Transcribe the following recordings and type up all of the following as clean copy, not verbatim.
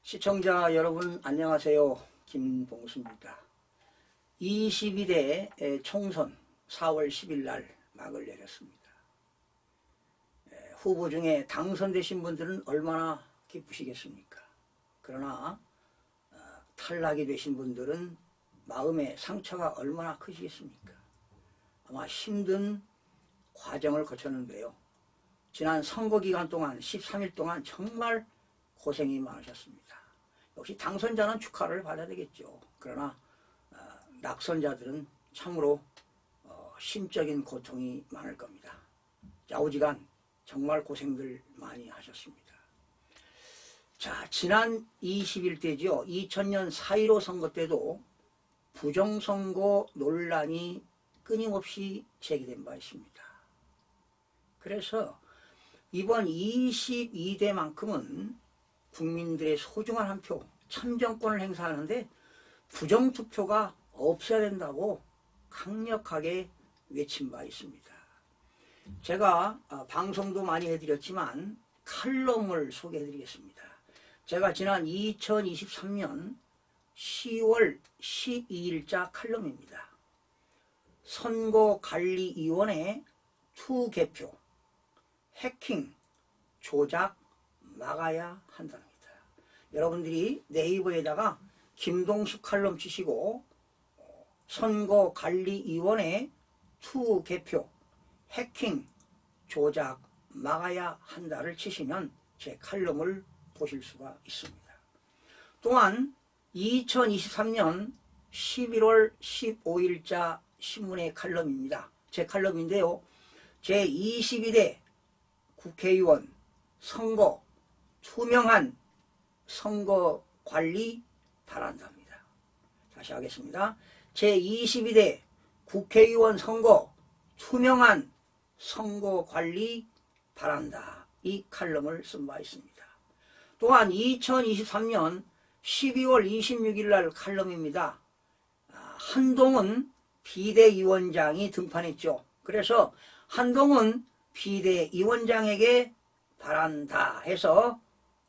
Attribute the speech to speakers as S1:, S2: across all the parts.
S1: 시청자 여러분 안녕하세요. 김봉수입니다. 22대 총선 4월 10일 날 막을 내렸습니다. 후보 중에 당선되신 분들은 얼마나 기쁘시겠습니까? 그러나 탈락이 되신 분들은 마음의 상처가 얼마나 크시겠습니까? 아마 힘든 과정을 거쳤는데요. 지난 선거 기간 동안 13일 동안 정말 고생이 많으셨습니다. 역시 당선자는 축하를 받아야 되겠죠. 그러나 낙선자들은 참으로 심적인 고통이 많을 겁니다. 좌우지간 정말 고생들 많이 하셨습니다. 자, 지난 21대죠. 2000년 4.15 선거 때도 부정선거 논란이 끊임없이 제기된 바 있습니다. 그래서 이번 22대만큼은 국민들의 소중한 한 표, 참정권을 행사하는데 부정투표가 없어야 된다고 강력하게 외친 바 있습니다. 제가 방송도 많이 해드렸지만 칼럼을 소개해드리겠습니다. 제가 지난 2023년 10월 12일자 칼럼입니다. 선거관리위원회 투개표, 해킹, 조작 막아야 한답니다. 여러분들이 네이버에다가 김동수 칼럼 치시고 선거관리위원회 투개표, 해킹, 조작 막아야 한다를 치시면 제 칼럼을 보실 수가 있습니다. 또한 2023년 11월 15일자 신문의 칼럼입니다. 제 칼럼인데요. 제22대 국회의원 선거 투명한 선거 관리 바란답니다. 다시 하겠습니다. 제22대 국회의원 선거 투명한 선거 관리 바란다. 이 칼럼을 쓴 바 있습니다. 또한 2023년 12월 26일 날 칼럼입니다. 한동훈 비대위원장이 등판했죠. 그래서 한동훈 비대위원장에게 바란다 해서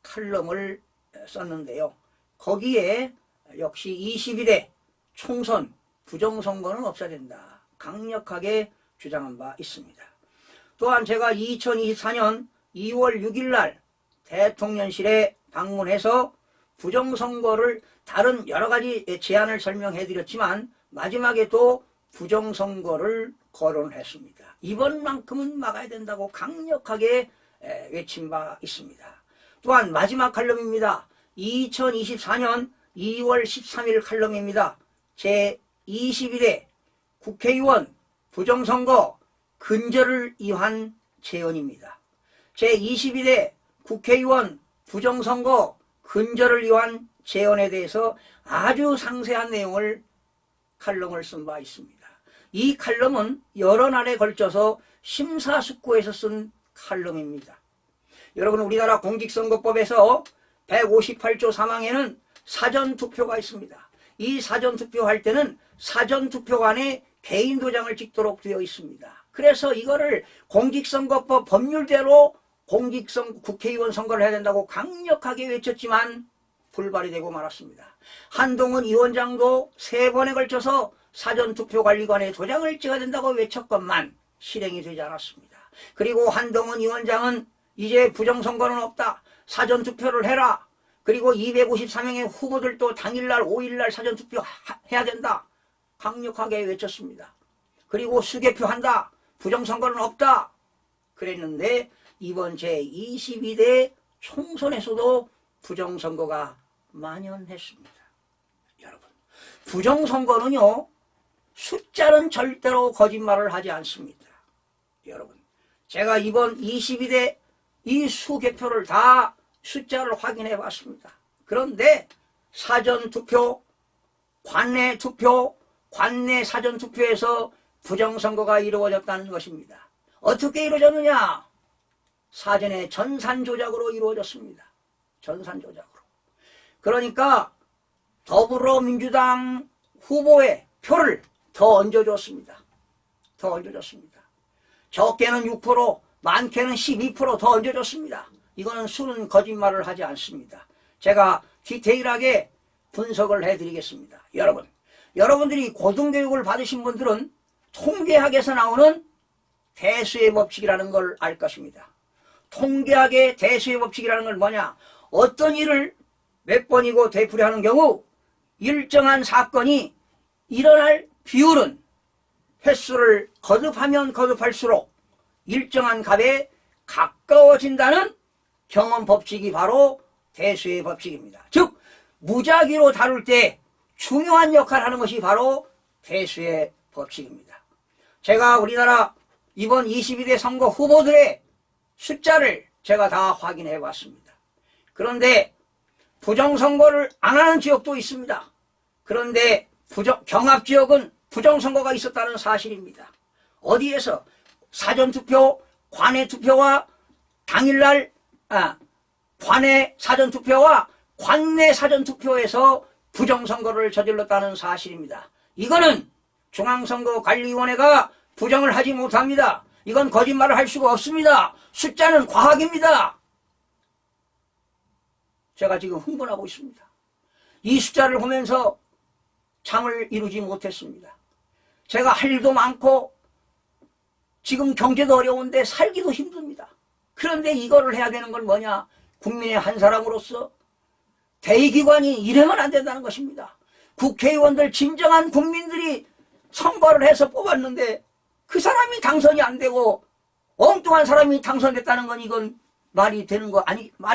S1: 칼럼을 썼는데요. 거기에 역시 22대 총선 부정선거는 없어야 된다. 강력하게 주장한 바 있습니다. 또한 제가 2024년 2월 6일 날 대통령실에 방문해서 부정선거를 다른 여러 가지 제안을 설명해 드렸지만 마지막에 또 부정선거를 거론했습니다. 이번만큼은 막아야 된다고 강력하게 외친 바 있습니다. 또한 마지막 칼럼입니다. 2024년 2월 13일 칼럼입니다. 제22대 국회의원 부정선거 근절을 위한 제언입니다. 제22대 국회의원 부정선거 근절을 위한 제언에 대해서 아주 상세한 내용을 칼럼을 쓴 바 있습니다. 이 칼럼은 여러 날에 걸쳐서 심사숙고해서 쓴 칼럼입니다. 여러분, 우리나라 공직선거법에서 158조 3항에는 사전투표가 있습니다. 이 사전투표할 때는 사전투표관에 개인 도장을 찍도록 되어 있습니다. 그래서 이거를 공직선거법 법률대로 국회의원 선거를 해야 된다고 강력하게 외쳤지만 불발이 되고 말았습니다. 한동훈 위원장도 3번에 걸쳐서 사전투표관리관에 도장을 찍어야 된다고 외쳤건만 실행이 되지 않았습니다. 그리고 한동훈 위원장은 이제 부정선거는 없다. 사전투표를 해라. 그리고 253명의 후보들도 당일날 5일날 사전투표 해야 된다. 강력하게 외쳤습니다. 그리고 수개표한다. 부정선거는 없다. 그랬는데 이번 제22대 총선에서도 부정선거가 만연했습니다. 여러분, 부정선거는요, 숫자는 절대로 거짓말을 하지 않습니다. 여러분, 제가 이번 22대 이 수개표를 다 숫자를 확인해 봤습니다. 그런데 사전투표, 관내투표, 관내 사전투표에서 부정선거가 이루어졌다는 것입니다. 어떻게 이루어졌느냐? 사전에 전산조작으로 이루어졌습니다. 전산조작으로. 그러니까 더불어민주당 후보의 표를 더 얹어줬습니다. 더 얹어줬습니다. 적게는 6%, 많게는 12% 더 얹어줬습니다. 이거는 수는 거짓말을 하지 않습니다. 제가 디테일하게 분석을 해드리겠습니다. 여러분들이 고등교육을 받으신 분들은 통계학에서 나오는 대수의 법칙이라는 걸 알 것입니다. 통계학의 대수의 법칙이라는 건 뭐냐? 어떤 일을 몇 번이고 되풀이하는 경우 일정한 사건이 일어날 비율은 횟수를 거듭하면 거듭할수록 일정한 값에 가까워진다는 경험 법칙이 바로 대수의 법칙입니다. 즉 무작위로 다룰 때 중요한 역할을 하는 것이 바로 대수의 법칙입니다. 제가 우리나라 이번 22대 선거 후보들의 숫자를 제가 다 확인해 봤습니다. 그런데 부정선거를 안 하는 지역도 있습니다. 그런데 경합지역은 부정선거가 있었다는 사실입니다. 어디에서? 사전투표, 관내투표와 당일날 관내 사전투표와 관내 사전투표에서 부정선거를 저질렀다는 사실입니다. 이거는 중앙선거관리위원회가 부정을 하지 못합니다. 이건 거짓말을 할 수가 없습니다. 숫자는 과학입니다. 제가 지금 흥분하고 있습니다. 이 숫자를 보면서 잠을 이루지 못했습니다. 제가 할 일도 많고 지금 경제도 어려운데 살기도 힘듭니다. 그런데 이거를 해야 되는 건 뭐냐? 국민의 한 사람으로서 대의기관이 이래만 안 된다는 것입니다. 국회의원들 진정한 국민들이 선거를 해서 뽑았는데 그 사람이 당선이 안 되고 엉뚱한 사람이 당선됐다는 건 이건 말이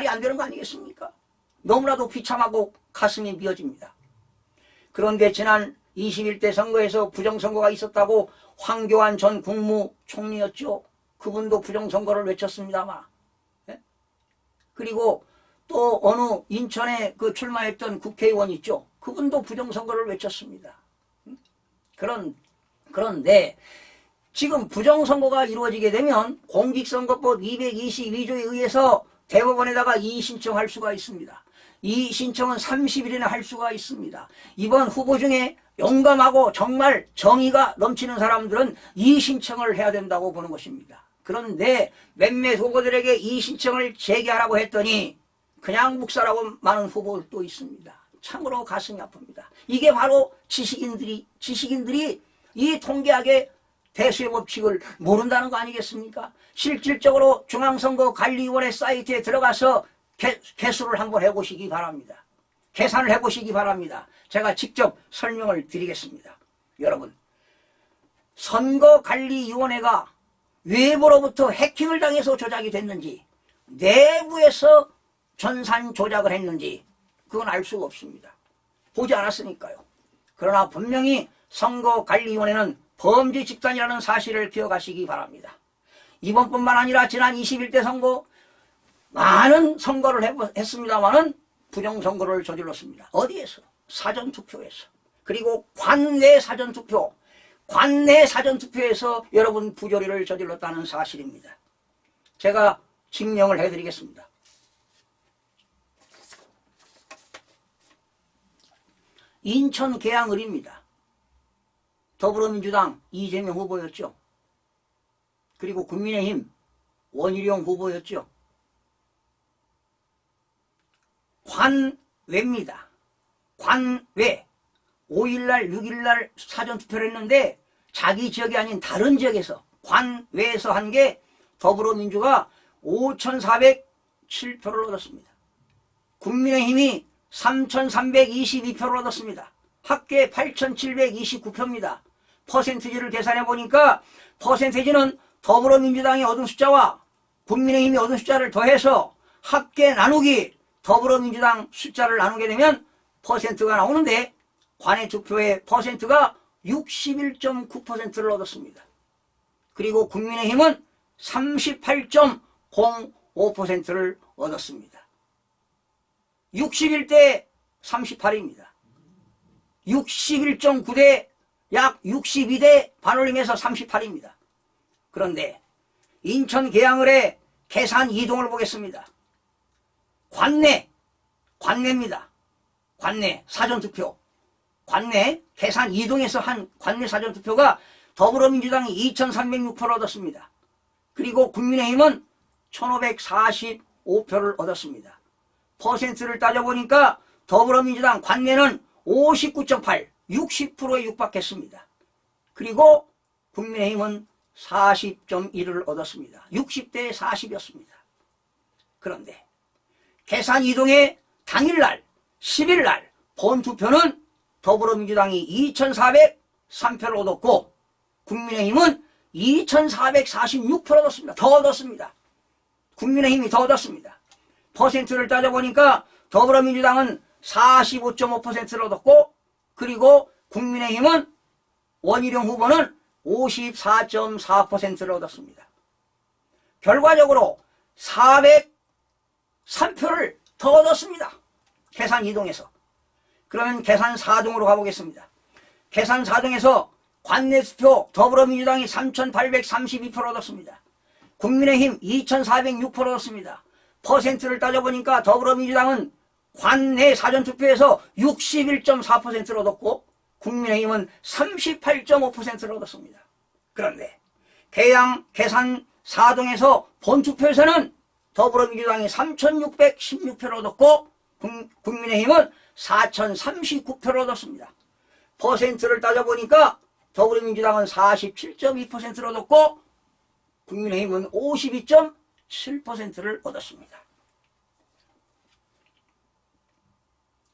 S1: 안 되는 거 아니겠습니까? 너무나도 비참하고 가슴이 미어집니다. 그런데 지난 21대 선거에서 부정선거가 있었다고 황교안 전 국무총리였죠. 그분도 부정선거를 외쳤습니다만. 그리고 또 어느 인천에 그 출마했던 국회의원 있죠. 그분도 부정선거를 외쳤습니다. 그런데 지금 부정선거가 이루어지게 되면 공직선거법 222조에 의해서 대법원에다가 이의신청할 수가 있습니다. 이의신청은 30일이나 할 수가 있습니다. 이번 후보 중에 용감하고 정말 정의가 넘치는 사람들은 이의신청을 해야 된다고 보는 것입니다. 그런데 몇몇 후보들에게 이의신청을 제기하라고 했더니 그냥 묵살하고 많은 후보들도 있습니다. 참으로 가슴이 아픕니다. 이게 바로 지식인들이 이 통계학의 대수의 법칙을 모른다는 거 아니겠습니까? 실질적으로 중앙선거관리위원회 사이트에 들어가서 개수를 한번 해보시기 바랍니다. 계산을 해보시기 바랍니다. 제가 직접 설명을 드리겠습니다. 여러분, 선거관리위원회가 외부로부터 해킹을 당해서 조작이 됐는지 내부에서 전산 조작을 했는지 그건 알 수가 없습니다. 보지 않았으니까요. 그러나 분명히 선거관리위원회는 범죄 집단이라는 사실을 기억하시기 바랍니다. 이번뿐만 아니라 지난 21대 선거 많은 선거를 했습니다마는 부정선거를 저질렀습니다. 어디에서? 사전투표에서. 그리고 관내 사전투표에서 여러분 부조리를 저질렀다는 사실입니다. 제가 증명을 해드리겠습니다. 인천 계양을입니다. 더불어민주당 이재명 후보였죠. 그리고 국민의힘 원희룡 후보였죠. 관외입니다. 관외. 5일날 6일날 사전투표를 했는데 자기 지역이 아닌 다른 지역에서 관외에서 한 게 더불어민주가 5,407표를 얻었습니다. 국민의힘이 3,322표를 얻었습니다. 합계 8,729표입니다. 퍼센티지를 계산해 보니까 퍼센티지는 더불어민주당이 얻은 숫자와 국민의힘이 얻은 숫자를 더해서 합계 나누기 더불어민주당 숫자를 나누게 되면 퍼센트가 나오는데 관외 투표의 퍼센트가 61.9%를 얻었습니다. 그리고 국민의힘은 38.05%를 얻었습니다. 61대 38입니다. 61.9대 약 62대 반올림해서 38입니다. 그런데 인천 계양을의 계산 이동을 보겠습니다. 관내입니다. 관내 사전투표. 관내 계산 이동해서 한 관내 사전투표가 더불어민주당이 2,306표를 얻었습니다. 그리고 국민의힘은 1,545표를 얻었습니다. 퍼센트를 따져보니까 더불어민주당 관내는 59.8, 60%에 육박했습니다. 그리고 국민의힘은 40.1을 얻었습니다. 60대 40이었습니다. 그런데 계산 이동의 당일날 10일날 본투표는 더불어민주당이 2403표를 얻었고 국민의힘은 2446표를 얻었습니다. 더 얻었습니다. 국민의힘이 더 얻었습니다. 퍼센트를 따져보니까 더불어민주당은 45.5%를 얻었고 그리고 국민의힘은 원희룡 후보는 54.4%를 얻었습니다. 결과적으로 403표를 더 얻었습니다. 계산 2동에서. 그러면 계산 4동으로 가보겠습니다. 계산 4동에서 관내 투표 더불어민주당이 3,832표를 얻었습니다. 국민의힘 2,406표를 얻었습니다. 퍼센트를 따져보니까 더불어민주당은 관내 사전투표에서 61.4%를 얻었고 국민의힘은 38.5%를 얻었습니다. 그런데 계산 4동에서 본투표에서는 더불어민주당이 3,616표를 얻었고 국민의힘은 4,039표를 얻었습니다. 퍼센트를 따져보니까 더불어민주당은 47.2%를 얻었고 국민의힘은 52.7%를 얻었습니다.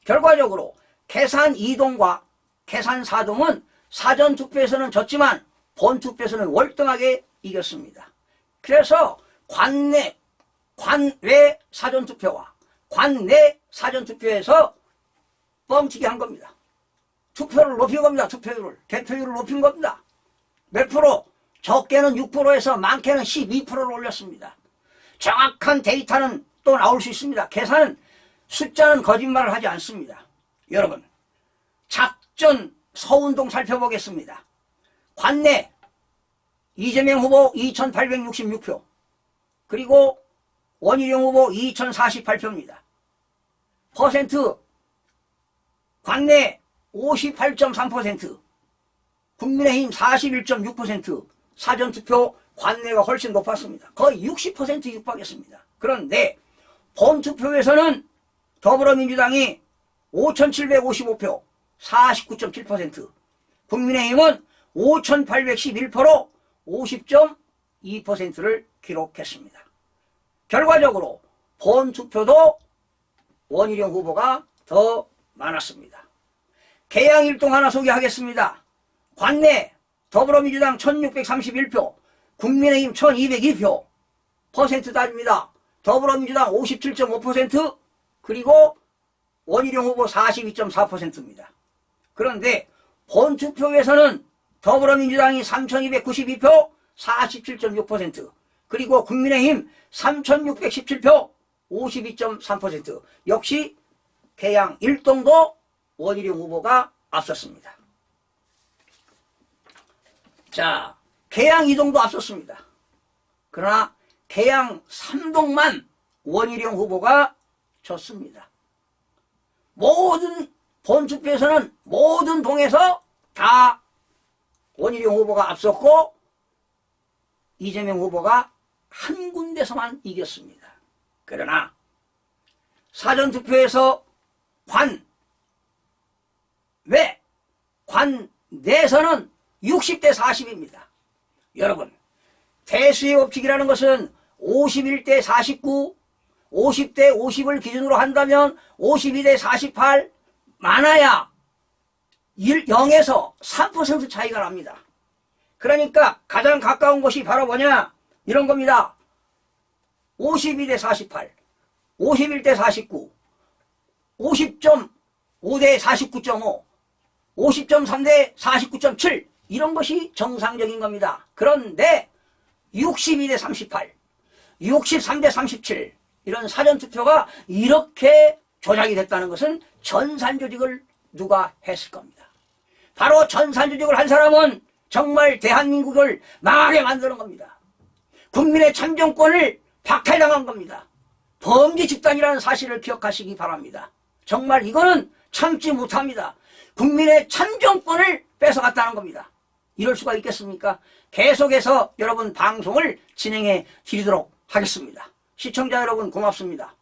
S1: 결과적으로 계산 2동과 계산 4동은 사전투표에서는 졌지만 본투표에서는 월등하게 이겼습니다. 그래서 관외 사전투표와 관내 사전투표에서 뻥튀기 한 겁니다. 투표를 높인 겁니다. 개표율을 높인 겁니다. 몇 프로? 적게는 6%에서 많게는 12%를 올렸습니다. 정확한 데이터는 또 나올 수 있습니다. 계산은 숫자는 거짓말을 하지 않습니다. 여러분, 작전 서운동 살펴보겠습니다. 관내 이재명 후보 2,866표 그리고 원희룡 후보 2,048표입니다. 퍼센트 관내 58.3%, 국민의힘 41.6%, 사전투표 관내가 훨씬 높았습니다. 거의 60% 육박했습니다. 그런데 본투표에서는 더불어민주당이 5,755표, 49.7%, 국민의힘은 5,811표로 50.2%를 기록했습니다. 결과적으로 본투표도 원희룡 후보가 더 많았습니다. 개항일동 하나 소개하겠습니다. 관내 더불어민주당 1631표, 국민의힘 1202표, 퍼센트 따집니다. 더불어민주당 57.5%, 그리고 원희룡 후보 42.4%입니다. 그런데 본투표에서는 더불어민주당이 3292표, 47.6%, 그리고 국민의힘 3617표, 52.3%, 역시 개항 1동도 원희룡 후보가 앞섰습니다. 자, 개항 2동도 앞섰습니다. 그러나 개항 3동만 원희룡 후보가 졌습니다. 모든 본투표에서는 모든 동에서 다 원희룡 후보가 앞섰고 이재명 후보가 한 군데서만 이겼습니다. 그러나 사전투표에서 관내에서는 60대 40입니다. 여러분, 대수의 법칙이라는 것은 51대 49, 50대 50을 기준으로 한다면 52대 48, 많아야 0에서 3% 차이가 납니다. 그러니까 가장 가까운 것이 바로 뭐냐? 이런 겁니다. 52대 48, 51대 49, 50.5대 49.5, 50.3대 49.7, 이런 것이 정상적인 겁니다. 그런데 62대 38, 63대 37, 이런 사전투표가 이렇게 조작이 됐다는 것은 전산조직을 누가 했을 겁니다. 바로 전산조직을 한 사람은 정말 대한민국을 망하게 만드는 겁니다. 국민의 참정권을 박탈당한 겁니다. 범죄 집단이라는 사실을 기억하시기 바랍니다. 정말 이거는 참지 못합니다. 국민의 참정권을 뺏어갔다는 겁니다. 이럴 수가 있겠습니까? 계속해서 여러분 방송을 진행해 드리도록 하겠습니다. 시청자 여러분 고맙습니다.